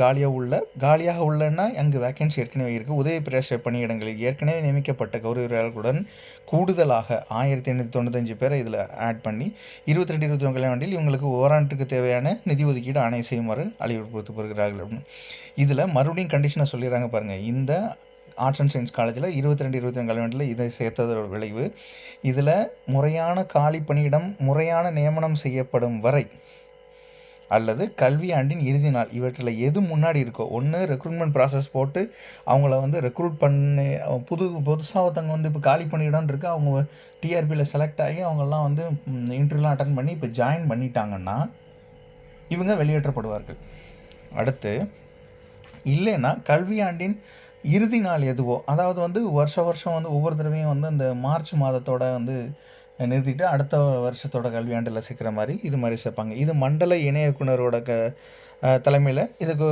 காலியாக உள்ளன்னா அங்கு வேக்கன்சி ஏற்கனவே இருக்குது. உதவி பேராசிரியர் பணியிடங்களில் ஏற்கனவே நியமிக்கப்பட்ட கௌரவியாளர்களுடன் கூடுதலாக 1595 பேரை இதில் ஆட் பண்ணி 22-23 கல்வியாண்டில் இவங்களுக்கு ஓராண்டுக்கு தேவையான நிதி ஒதுக்கீடு ஆணை செய்யுமாறு அறிவுறுத்தப்படுகிறார்கள் அப்படின்னு. இதில் மறுபடியும் கண்டிஷனை சொல்லிடுறாங்க பாருங்கள். இந்த ஆர்ட்ஸ் அண்ட் சயின்ஸ் காலேஜில் 22-23 கல்வியாண்டில் இதை சேர்த்ததோட விளைவு, இதில் முறையான காலி பணியிடம் முறையான நியமனம் செய்யப்படும் வரை அல்லது கல்வியாண்டின் இறுதி நாள் இவற்றில் எது முன்னாடி இருக்கோ, ஒன்று ரெக்ரூட்மெண்ட் ப்ராசஸ் போட்டு அவங்கள ரெக்ரூட் பண்ணி புதுசாக ஒருத்தவங்க இப்போ காலி பணியிடம் இருக்குது, அவங்க டிஆர்பியில் செலக்ட் ஆகி அவங்கெல்லாம் இன்டர்வியூலாம் அட்டன் பண்ணி இப்போ ஜாயின் பண்ணிட்டாங்கன்னா இவங்க வெளியேற்றப்படுவார்கள். அடுத்து இல்லைன்னா கல்வியாண்டின் இறுதி நாள் எதுவோ, அதாவது வருஷம் ஒவ்வொரு தடவையும் அந்த மார்ச் மாதத்தோட நிறுத்திட்டு அடுத்த வருஷத்தோட கல்வியாண்டில் சேர்க்குற மாதிரி இது மாதிரி சேர்ப்பாங்க. இது மண்டல இணை இயக்குனரோட தலைமையில் இதுக்கு